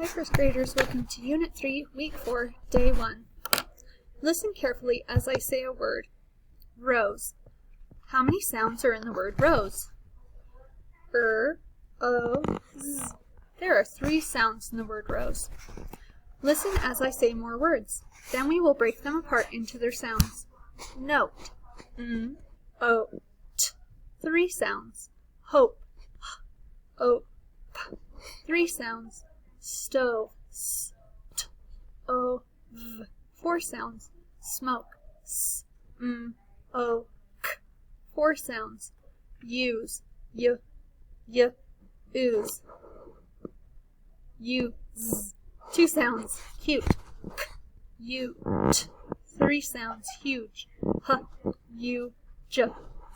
Hi first graders, welcome to Unit 3, Week 4, Day 1. Listen carefully as I say a word. Rose. How many sounds are in the word rose? O, Z. There are 3 sounds in the word rose. Listen as I say more words. Then we will break them apart into their sounds. Note. O, T. 3 sounds. Hope. O, P. 3 sounds. Stove. S, T, O, V. 4 sounds. Smoke. S, M, O, K. 4 sounds. Use. Y, y, ooze. U, Z. 2 sounds. Cute. K, U, T. 3 sounds. Huge. H, U, J.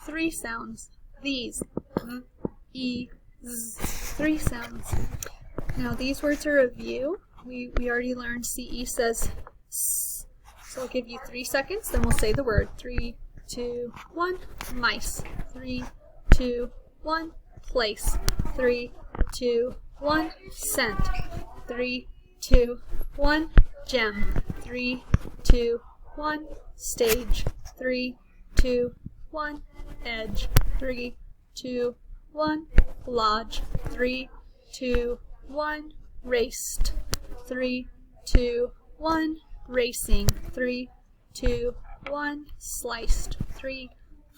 3 sounds. These. V, E, Z. 3 sounds. Now these words are a view. We already learned CE says S. So I'll give you 3 seconds, then we'll say the word. 3, 2, 1, mice. 3, 2, 1, place. 3, 2, 1, scent. 3, 2, 1, gem. 3, 2, 1, stage. 3, 2, 1, edge. 3, 2, 1, lodge. 3, 2, 1, raced. 3, 2, 1, racing. 3, 2, 1, sliced. 3,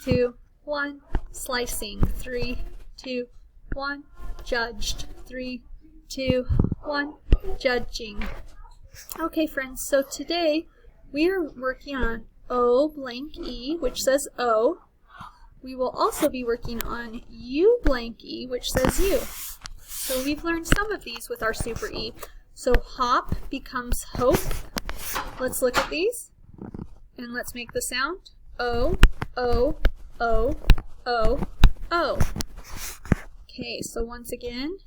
2, 1, slicing. 3, 2, 1, judged. 3, 2, 1, judging. Okay friends, so today we are working on O blank E, which says O. We will also be working on U blank E, which says U. So we've learned some of these with our super E. So hop becomes hope. Let's look at these and let's make the sound O, O, O, O, O. Okay, so once again,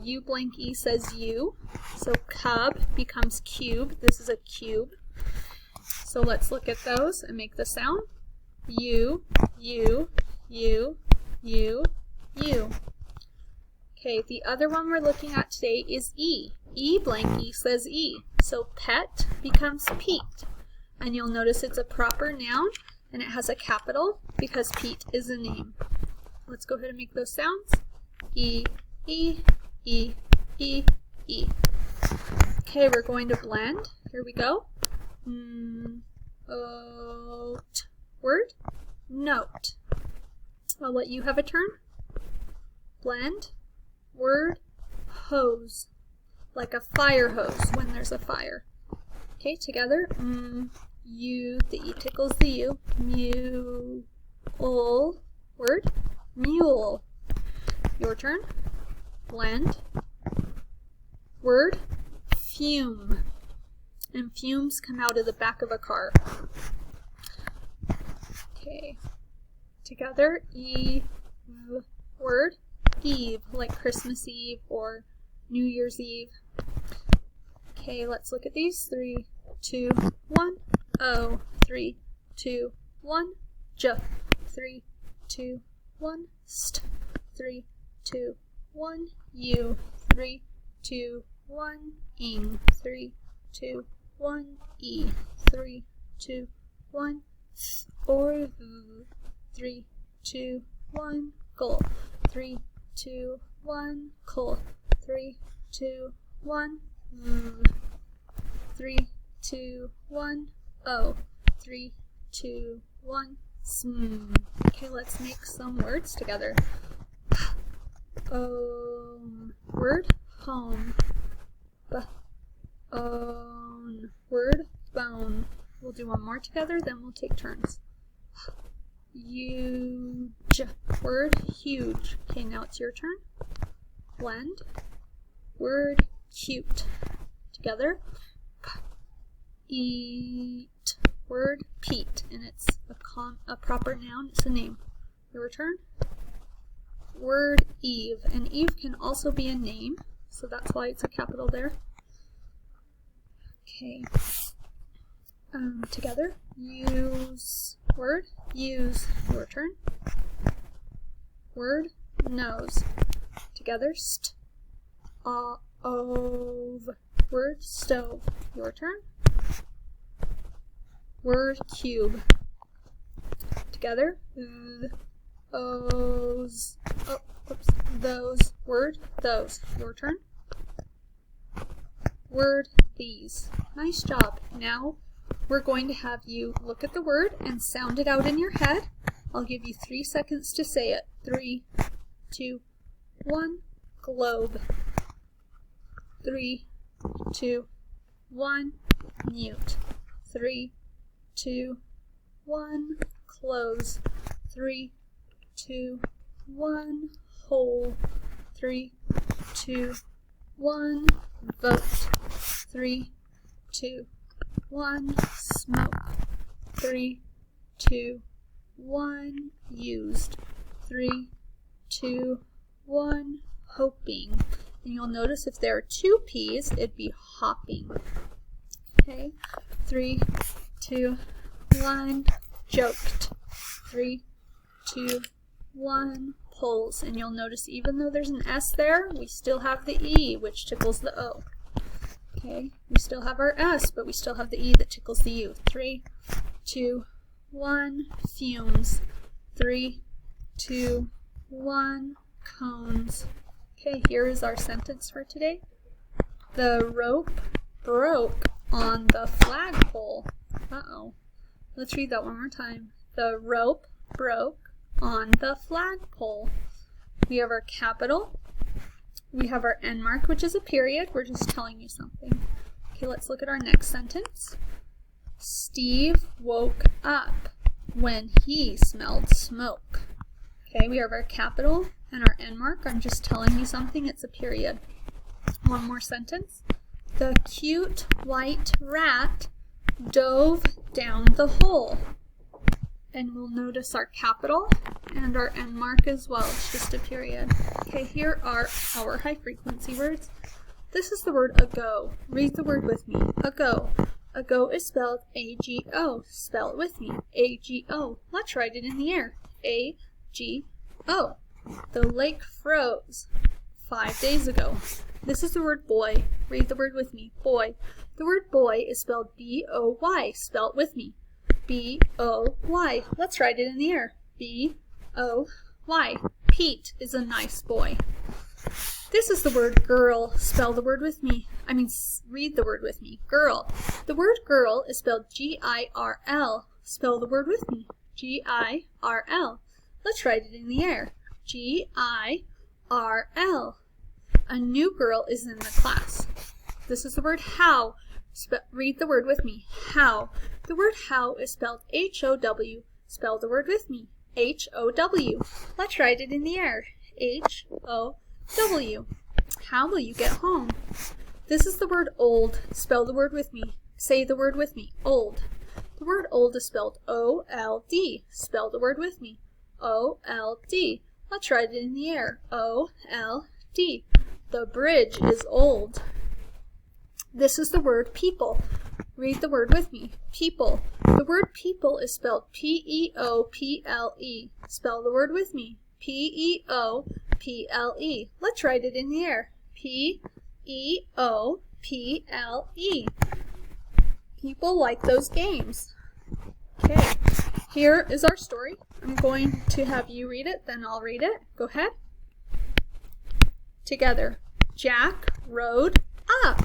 U blank E says U. So cub becomes cube. This is a cube. So let's look at those and make the sound U, U, U, U, U. Okay, the other one we're looking at today is E. E blank E says E. So pet becomes Pete. And you'll notice it's a proper noun and it has a capital because Pete is a name. Let's go ahead and make those sounds. E, E, E, E, E. Okay, we're going to blend. Here we go. Oat. Word. Note. I'll let you have a turn. Blend. Word, hose, like a fire hose when there's a fire. Okay, together. U, the E tickles the U. Mule. Word, mule. Your turn. Blend. Word, fume. And fumes come out of the back of a car. Okay, together. Eve. Word, Eve, like Christmas Eve or New Year's Eve. Okay, let's look at these. 3, 2, 1, O. 3, 2, 1, J. 3, 2, 1, st. 3, 2, 1, U. 3, 2, 1, ing. 3, 2, 1, E. 3, 2, 1, th or th. 3, 2, 1, gulp. 3, 2, 1, coal. 3, 2, 1, V. 3, 2, 1, O. 3, 2, 1, sm. Okay, let's make some words together. Word, home. Own. Word, bone. We'll do one more together, then we'll take turns. Huge. Word, huge. Okay, now it's your turn. Blend. Word, cute. Together. Eat. Word, Pete. And it's a proper noun. It's a name. Your turn. Word, Eve. And Eve can also be a name, so that's why it's a capital there. Okay. Together. Use. Word, use. Your turn. Word, nose. Together. St. O. Word stove. Your turn. Word cube. Together. Those. Oh, oops. Those. Word those. Your turn. Word these. Nice job. Now we're going to have you look at the word and sound it out in your head. I'll give you 3 seconds to say it. 3, 2, 1. Globe. 3, 2, 1. Mute. 3, 2, 1. Close. 3, 2, 1. Hole. 3, 2, 1. Vote. 3, 2, 1. Smoke. 3, 2, 1. Used. 3, 2, 1. Hoping. And you'll notice if there are 2 P's, it'd be hopping. Okay. 3, 2, 1. Joked. 3, 2, 1. Pulls. And you'll notice even though there's an S there, we still have the E, which tickles the O. Okay. We still have our S, but we still have the E that tickles the U. 3, 2, 1. Fumes. 3, 2, 1. Cones. Okay, here is our sentence for today. The rope broke on the flagpole. Uh-oh. Let's read that one more time. The rope broke on the flagpole. We have our capital. We have our end mark, which is a period. We're just telling you something. Okay, let's look at our next sentence. Steve woke up when he smelled smoke. Okay, we have our capital and our end mark. I'm just telling you something. It's a period. One more sentence. The cute white rat dove down the hole. And we'll notice our capital and our end mark as well. It's just a period. Okay, here are our high frequency words. This is the word ago. Read the word with me. Ago. Ago is spelled A-G-O. Spell it with me. A-G-O. Let's write it in the air. A-G-O. The lake froze 5 days ago. This is the word boy. Read the word with me. Boy. The word boy is spelled B-O-Y. Spell it with me. B-O-Y. Let's write it in the air. B-O-Y. Pete is a nice boy. This is the word girl. Spell the word with me. Read the word with me. Girl. The word girl is spelled G-I-R-L. Spell the word with me. G-I-R-L. Let's write it in the air. G-I-R-L. A new girl is in the class. This is the word how. Read the word with me. How. The word how is spelled H-O-W. Spell the word with me. H-O-W. Let's write it in the air. H-O-W. How will you get home? This is the word old. Spell the word with me. Say the word with me. Old. The word old is spelled O-L-D. Spell the word with me. O-L-D. Let's write it in the air. O-L-D. The bridge is old. This is the word people. Read the word with me. People. The word people is spelled P-E-O-P-L-E. Spell the word with me. P-E-O-P-L-E. Let's write it in the air. P-E-O-P-L-E. People like those games. Okay, here is our story. I'm going to have you read it, then I'll read it. Go ahead. Together. Jack rode up.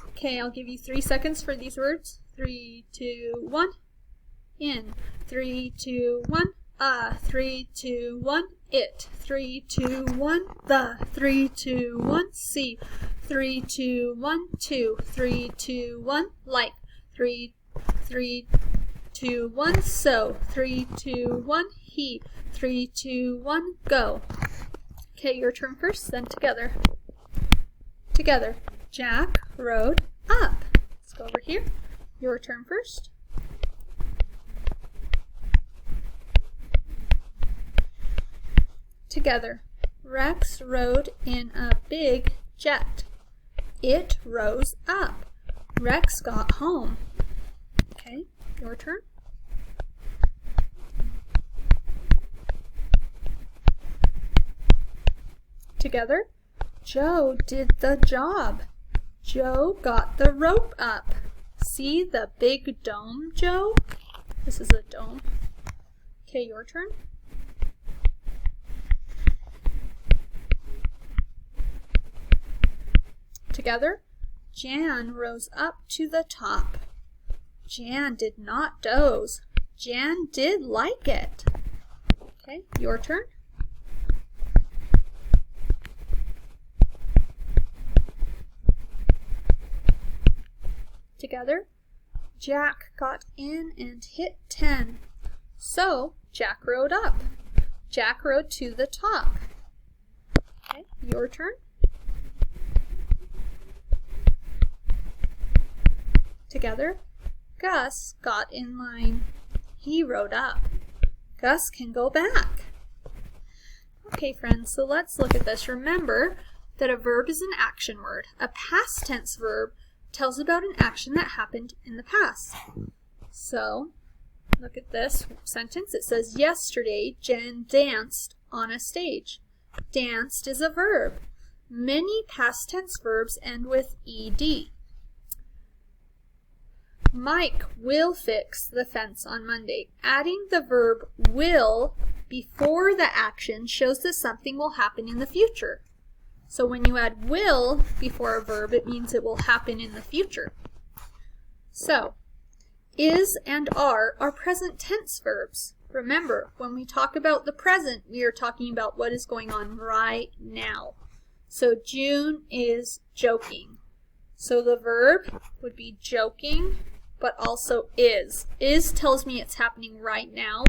Okay, I'll give you 3 seconds for these words. 3, 2, 1. In. 3, 2, 1. 3, 2, 1. It. 3, 2, 1. The. 3, 2, 1. See. 3, 2, 1. 2. 3, 2, 1. Like. 3, 2, 1. So. 3, 2, 1. He. 3, 2, 1. Go. Okay, your turn first, then together. Together. Jack rode up. Let's go over here. Your turn first. Together. Rex rode in a big jet. It rose up. Rex got home. Okay, your turn. Together. Joe did the job. Joe got the rope up. See the big dome, Joe? This is a dome. Okay, your turn. Together, Jan rose up to the top. Jan did not doze. Jan did like it. Okay, your turn. Together, Jack got in and hit 10. So, Jack rode up. Jack rode to the top. Okay, your turn. Together, Gus got in line. He rode up. Gus can go back. Okay, friends, so let's look at this. Remember that a verb is an action word. A past tense verb tells about an action that happened in the past. So, look at this sentence. It says, yesterday, Jen danced on a stage. Danced is a verb. Many past tense verbs end with ed. Mike will fix the fence on Monday. Adding the verb will before the action shows that something will happen in the future. So when you add will before a verb, it means it will happen in the future. So, is and are present tense verbs. Remember, when we talk about the present, we are talking about what is going on right now. So June is joking. So the verb would be joking, but also is. Is tells me it's happening right now,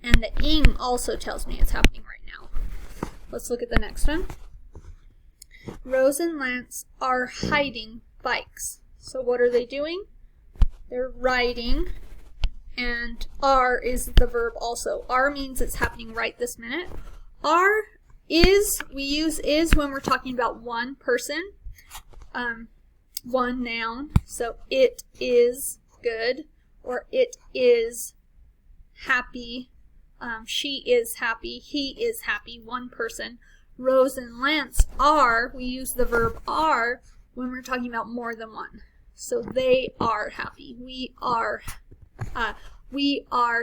and the ing also tells me it's happening right now. Let's look at the next one. Rose and Lance are hiding bikes. So what are they doing? They're riding, and are is the verb also. Are means it's happening right this minute. Are is, we use is when we're talking about one person, one noun. So it is good, or it is happy, she is happy, he is happy, one person. Rose and Lance are, we use the verb are when we're talking about more than one. So they are happy, we are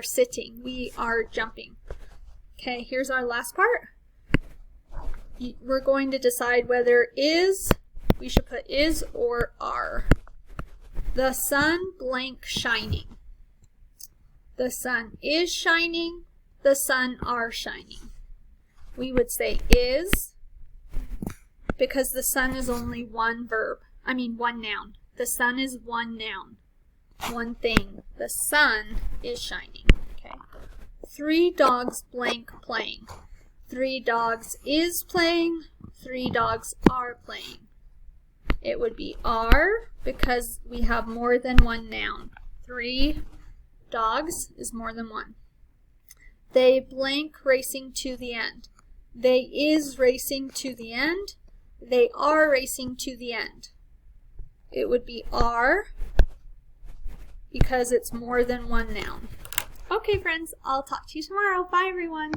sitting, we are jumping. Okay, here's our last part. We're going to decide whether is, we should put is or are. The sun blank shining. The sun is shining, the sun are shining. We would say is, because the sun is only one one noun. The sun is one noun, one thing. The sun is shining. Okay. 3 dogs blank playing. 3 dogs is playing, 3 dogs are playing. It would be are, because we have more than one noun. 3 dogs is more than one. They blank racing to the end. They is racing to the end. They are racing to the end. It would be are, because it's more than one noun. Okay, friends, I'll talk to you tomorrow. Bye, everyone.